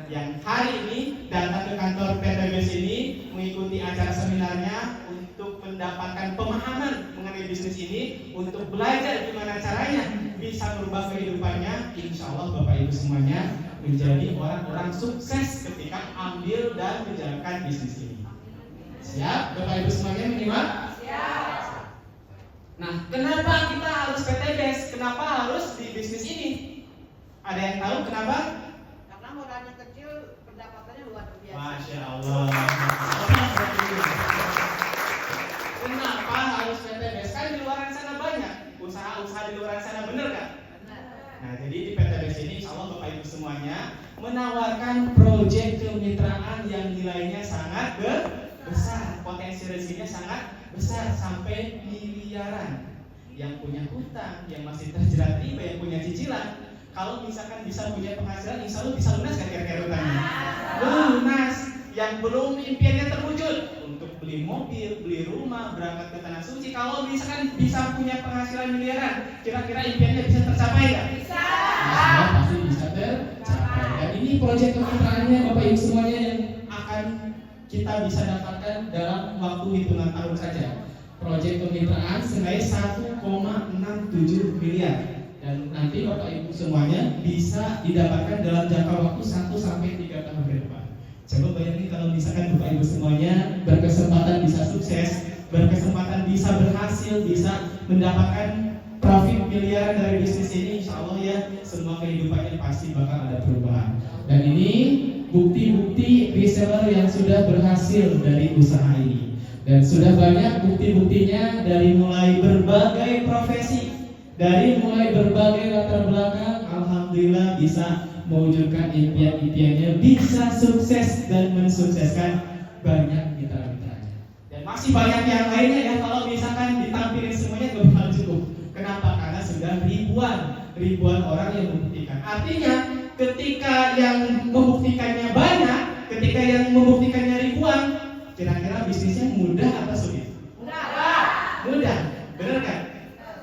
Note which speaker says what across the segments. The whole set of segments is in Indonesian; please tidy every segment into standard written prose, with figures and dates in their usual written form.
Speaker 1: yang hari ini datang ke kantor PTBS ini mengikuti acara seminarnya untuk mendapatkan pemahaman mengenai bisnis ini, untuk belajar gimana caranya bisa merubah kehidupannya. Insya Allah Bapak Ibu semuanya menjadi orang-orang sukses ketika ambil dan menjalankan bisnis ini. Siap Bapak Ibu semuanya menyimak? Siap. Nah, kenapa kita harus PTBS? Kenapa harus di bisnis ini? Ada yang tahu kenapa?
Speaker 2: Karena modalnya kecil, pendapatannya luar biasa.
Speaker 1: Masya Allah. Kenapa harus PTBS? Kan di luar sana banyak usaha-usaha di luar sana, bener kan?
Speaker 2: Benar.
Speaker 1: Nah, jadi di PTBS ini insya Allah Bapak Ibu semuanya menawarkan proyek kemitraan yang nilainya sangat besar, potensi rezekinya sangat besar sampai miliaran. Yang punya hutang, yang masih terjerat riba, yang punya cicilan, kalau misalkan bisa punya penghasilan, insya Allah bisa lunas kan kira-kira hutangnya? Lunas. Yang belum impiannya terwujud untuk beli mobil, beli rumah, berangkat ke tanah suci, kalau misalkan bisa punya penghasilan miliaran, kira-kira impiannya bisa tercapai nggak? Bisa. Nah, pasti bisa tercapai. Dan ini proyek kemitraannya Bapak Ibu semuanya yang akan kita bisa dapatkan dalam waktu hitungan tahun saja. Proyek kemitraan senilai 1,67 miliar. Dan nanti Bapak Ibu semuanya bisa didapatkan dalam jangka waktu 1 sampai 3 tahun ke depan. Coba bayangin kalau misalkan Bapak Ibu semuanya berkesempatan bisa sukses, berkesempatan bisa berhasil, bisa mendapatkan profit miliaran dari bisnis ini, insya Allah ya semua kehidupannya pasti bakal ada perubahan. Dan ini bukti-bukti reseller yang sudah berhasil dari usaha ini. Dan sudah banyak bukti-buktinya dari mulai berbagai profesi, dari mulai berbagai latar belakang, alhamdulillah bisa mewujudkan impian-impiannya, bisa sukses dan mensukseskan banyak mitra-mitranya. Dan masih banyak yang lainnya ya, kalau misalkan ditampilin semuanya gak bakal cukup. Kenapa? Karena sudah ribuan orang yang membuktikan. Artinya ketika yang membuktikannya banyak, ketika yang membuktikannya ribuan, kira-kira bisnisnya mudah atau sulit? Mudah, benar kan?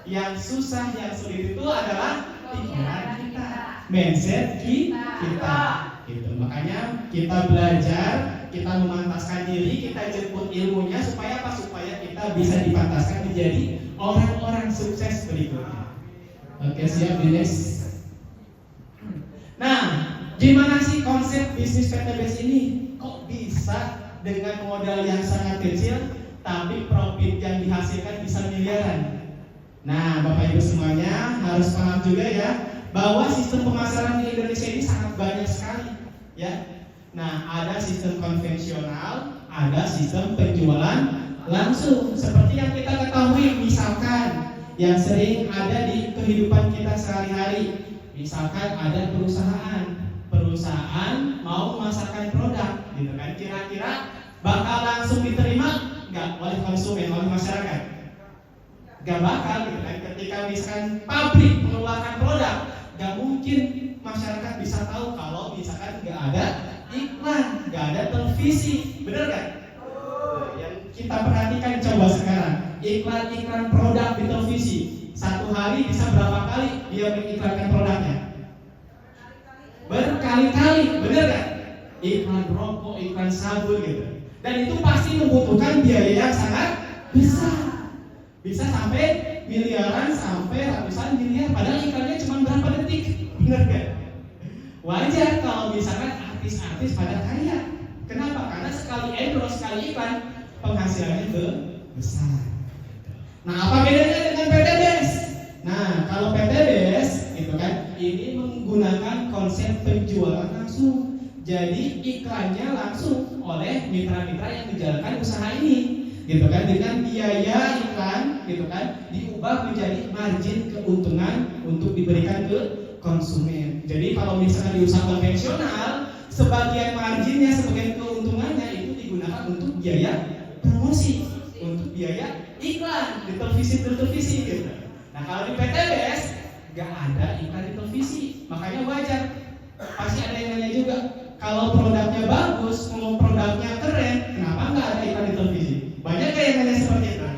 Speaker 1: Yang susah, yang sulit itu adalah pikiran kita, mindset kita. Gitu. Makanya kita belajar, kita memantaskan diri, kita jemput ilmunya supaya apa? Supaya kita bisa dipantaskan menjadi orang-orang sukses berikutnya. Oke, siap Dinas. Nah, gimana sih konsep bisnis PTBS ini? Kok bisa dengan modal yang sangat kecil, tapi profit yang dihasilkan bisa miliaran? Nah, Bapak Ibu semuanya harus paham juga ya, bahwa sistem pemasaran di Indonesia ini sangat banyak sekali, ya. Nah, ada sistem konvensional, ada sistem penjualan langsung. Seperti yang kita ketahui, misalkan yang sering ada di kehidupan kita sehari-hari. Misalkan ada perusahaan mau memasarkan produk, gitu kan? Kira-kira bakal langsung diterima nggak oleh konsumen, oleh masyarakat? Gak bakal, gitu kan? Ketika misalkan pabrik mengeluarkan produk, gak mungkin masyarakat bisa tahu kalau misalkan gak ada iklan, gak ada televisi, bener kan? Yang kita perhatikan coba sekarang, iklan produk di televisi, satu hari bisa berapa kali dia mengiklankan produknya? Berkali-kali, bener kan? Iklan rokok, iklan sabun gitu. Dan itu pasti membutuhkan biaya yang sangat besar. Bisa sampai miliaran, sampai ratusan miliar, padahal iklannya cuma berapa detik, bener kan? Wajar kalau misalkan artis-artis pada kaya. Kenapa? Karena sekali endorse, sekali iklan, penghasilannya besar. Nah, apa bedanya dengan PTBS? Nah, kalau PTBS itu kan, ini menggunakan konsep penjualan langsung. Jadi iklannya langsung oleh mitra-mitra yang menjalankan usaha ini, gitu kan, dengan biaya iklan, gitu kan, diubah menjadi margin keuntungan untuk diberikan ke konsumen. Jadi kalau misalkan di usaha konvensional, sebagian marginnya, sebagian keuntungannya itu digunakan untuk biaya promosi, untuk biaya iklan di televisi gitu. Nah, kalau di PTBS nggak ada iklan di televisi, makanya wajar. Pasti ada yang nanya juga, kalau produknya bagus, kalau produknya keren, kenapa nggak ada iklan di televisi? Banyak nggak yang nanya seperti itu?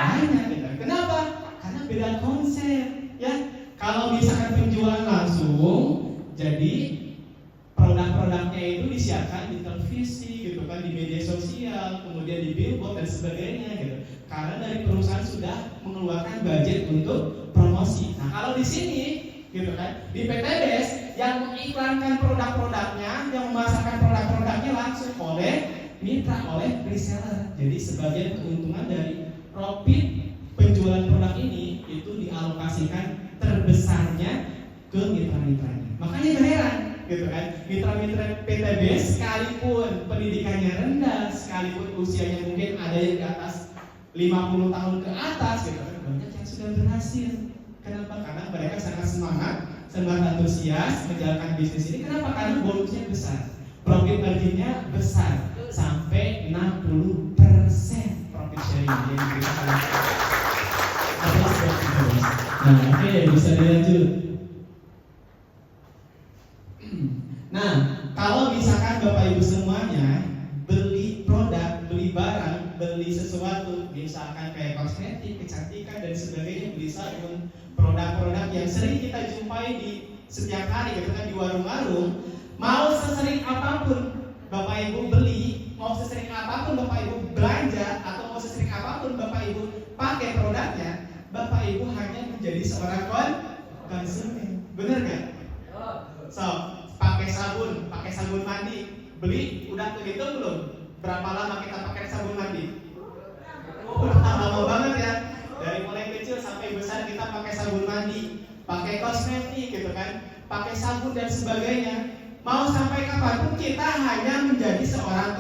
Speaker 1: Banyak gitu. Kenapa? Karena beda konsep, ya. Kalau misalkan penjualan langsung, jadi produk-produk produknya itu disiarkan di televisi gitu kan, di media sosial, kemudian di billboard dan sebagainya gitu. Karena dari perusahaan sudah mengeluarkan budget untuk promosi. Nah, kalau di sini gitu kan, di PTBS yang mengiklankan produk-produknya, yang memasarkan produk-produknya langsung oleh mitra, oleh reseller. Jadi sebagian keuntungan dari profit penjualan produk ini itu dialokasikan terbesarnya ke mitra-mitranya. Makanya gak heran gitu kan, mitra-mitra PTBS sekalipun pendidikannya rendah, sekalipun usianya mungkin ada yang di atas 50 tahun ke atas gitu kan, banyak yang sudah berhasil. Kenapa? Karena mereka sangat semangat antusias menjalankan bisnis ini. Kenapa? Karena volumenya besar, profit marginnya besar, sampai 60% profit sharing yang diberikan. Nah, oke, bisa dilanjut. Nah, kalau misalkan Bapak Ibu semuanya beli produk, beli barang, beli sesuatu, misalkan kayak kosmetik, kecantikan dan sebagainya, beli sabun, produk-produk yang sering kita jumpai di setiap hari gitu kan di warung-warung, mau sesering apapun Bapak Ibu beli, mau sesering apapun Bapak Ibu belanja, atau mau sesering apapun Bapak Ibu pakai produknya, Bapak Ibu hanya menjadi seorang konsumen. Bener nggak? So, pakai sabun mandi, beli udah kehitung belum? Berapa lama kita pakai sabun mandi? Lama banget ya. Dari mulai kecil sampai besar kita pakai sabun mandi, pakai kosmetik gitu kan, pakai sabun dan sebagainya. Mau sampai kapanpun kita hanya menjadi seorang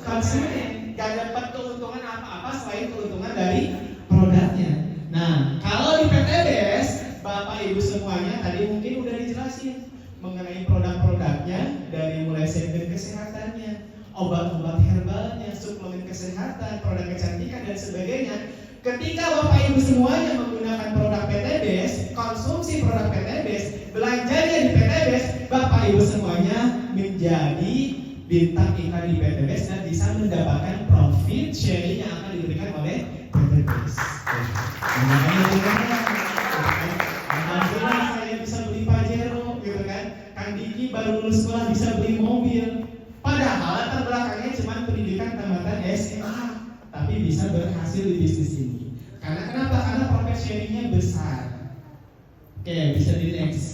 Speaker 1: konsumen, gak dapat keuntungan apa-apa selain keuntungan dari produknya. Nah, kalau di PTBS, Bapak Ibu semuanya tadi mungkin udah dijelasin mengenai produk-produknya, dari mulai segmen kesehatannya, obat-obat herbalnya, suplemen kesehatan, produk kecantikan dan sebagainya. Ketika Bapak Ibu semuanya menggunakan produk PTBS, konsumsi produk PTBS, belanjanya di PTBS, Bapak Ibu semuanya menjadi bintang iklan di PTBS dan bisa mendapatkan profit sharing yang akan diberikan oleh PTBS. Alhamdulillah saya bisa beli Pajero gitu kan. Kang Diki baru lulus sekolah bisa beli mobil. Padahal latar belakangnya cuma pendidikan tamatan SMA, tapi bisa berhasil di bisnis ini. Karena kenapa? Karena profit sharingnya besar. Oke, bisa di next.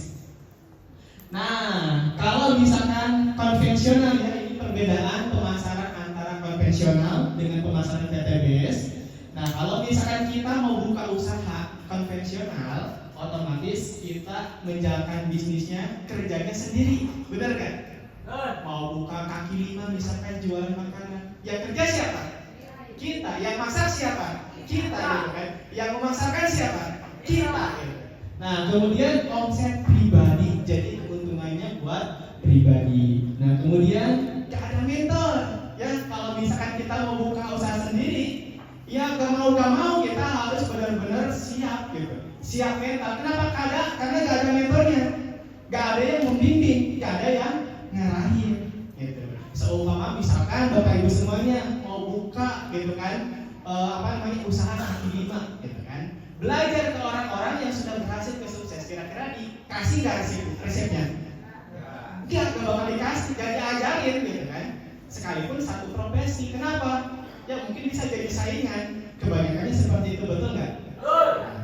Speaker 1: Nah, kalau misalkan konvensional ya, ini perbedaan pemasaran antara konvensional dengan pemasaran PTBS. Nah, kalau misalkan kita mau buka usaha konvensional, otomatis kita menjalankan bisnisnya, kerjanya sendiri, benar kan? Mau buka kaki lima misalkan jualan makanan, yang kerja siapa? Kita. Yang masak siapa? Kita, gitu kan? Yang memasarkan siapa? Kita. Gitu. Nah, kemudian omset pribadi, jadi keuntungannya buat pribadi. Nah, kemudian gak ada mentor, ya. Kalau misalkan kita mau buka usaha sendiri, ya gak mau kita harus benar-benar siap gitu. Siap mental. Kenapa? Karena gak ada mentornya, gak ada yang membimbing, gak ada yang ngarahin gitu. Seumpama misalkan Bapak Ibu semuanya mau buka gitu kan, usaha kaki lima gitu kan, belajar ke orang-orang yang sudah berhasil ke sukses, kira-kira dikasih gak resepnya? Gak bakal dikasih, gak diajarin gitu kan. Sekalipun satu profesi, kenapa? Ya mungkin bisa jadi saingan, kebanyakannya seperti itu, betul nggak?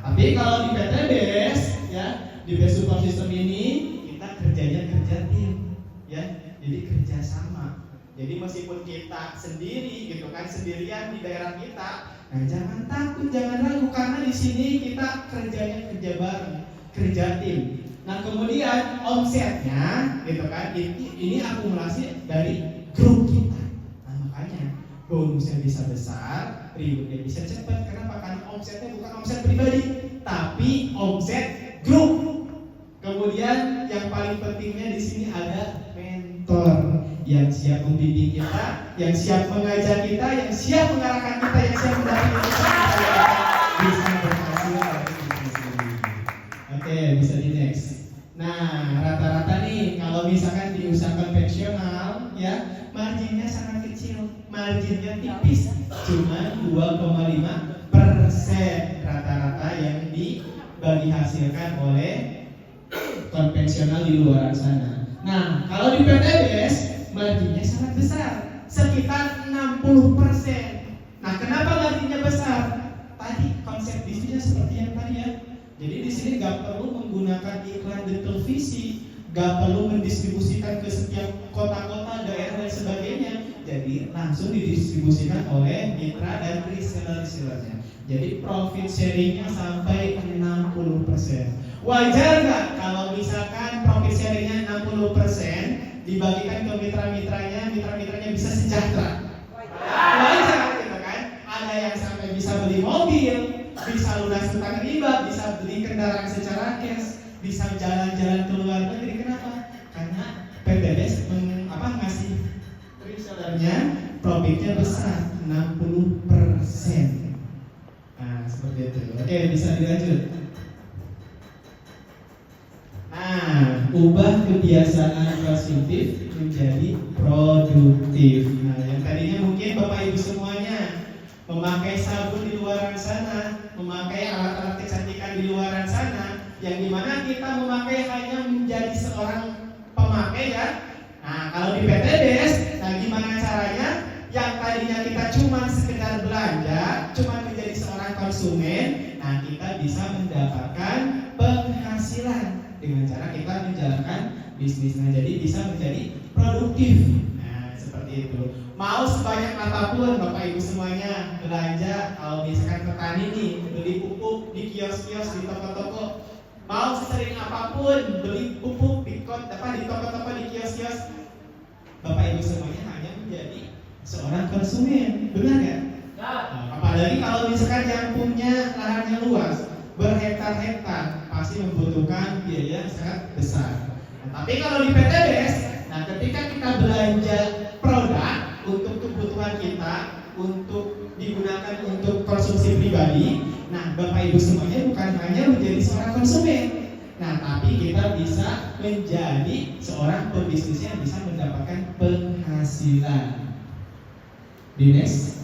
Speaker 1: Tapi kalau di PTBS ya, di best support system ini kita kerjanya kerja tim, ya, jadi kerja sama. Jadi meskipun kita sendiri gitu kan, sendirian di daerah kita, nah jangan takut, jangan ragu, karena di sini kita kerjanya kerja bareng, kerja tim. Nah kemudian omsetnya gitu kan, ini akumulasi dari grup kita. Nah makanya bonusnya bisa besar, rewardnya bisa cepat. Kenapa? Karena omsetnya bukan omset pribadi, tapi omset grup. Kemudian yang paling pentingnya di sini ada mentor yang siap membimbing kita, yang siap mengajar kita, yang siap mengarahkan kita, yang siap mendampingi kita bisa berhasil dalam bisnis ini. Oke, bisa di next. Nah, rata-rata nih kalau misalkan di usaha konvensional ya, marginnya sangat kecil, marginnya tipis, cuma 2,5% rata-rata yang dibagi hasilkan oleh konvensional di luar sana. Nah, kalau di PTBS sangat besar, sekitar 60%. Nah, kenapa gajinya besar? Tadi konsep bisnisnya seperti yang tadi ya. Jadi di sini nggak perlu menggunakan iklan di televisi, nggak perlu mendistribusikan ke setiap kota-kota, daerah dan sebagainya. Jadi langsung didistribusikan oleh mitra dan reseller-resellernya. Jadi profit sharingnya sampai 60%. Wajar nggak kalau misalkan profit sharingnya 60% dibagikan ke mitra-mitranya bisa sejahtera? Wajar gitu kan? Ada yang sampai bisa beli mobil, bisa lunas utang riba, bisa beli kendaraan secara cash, bisa jalan-jalan ke luar negeri. Kenapa? Karena PTBS ngasih resellernya profitnya besar 60%. Nah, seperti itu. Oke, bisa dilanjut. Nah, ubah kebiasaan positif menjadi produktif. Nah, yang tadinya mungkin Bapak Ibu semuanya memakai sabun di luaran sana, memakai alat-alat kecantikan di luaran sana, yang dimana kita memakai hanya menjadi seorang pemakai ya. Nah, kalau di PTBS, nah gimana caranya? Yang tadinya kita cuma sekedar belanja, cuma menjadi seorang konsumen, nah kita bisa mendapatkan penghasilan dengan cara kita menjalankan bisnisnya, jadi bisa menjadi produktif. Nah, seperti itu. Mau sebanyak apapun Bapak Ibu semuanya belanja, kalau misalkan petani nih beli pupuk di kios-kios, di toko-toko, mau sesering apapun beli pupuk di toko-toko, di kios-kios, Bapak Ibu semuanya hanya menjadi seorang konsumen, benar nggak? Nah, apalagi kalau misalkan yang punya lahannya luas, berhektar-hektar, pasti membutuhkan biaya sangat besar. Nah, tapi kalau di PTBS, nah ketika kita belanja produk untuk kebutuhan kita, untuk digunakan untuk konsumsi pribadi, nah Bapak Ibu semuanya bukan hanya menjadi seorang konsumen, nah tapi kita bisa menjadi seorang pebisnis yang bisa mendapatkan penghasilan. Di next.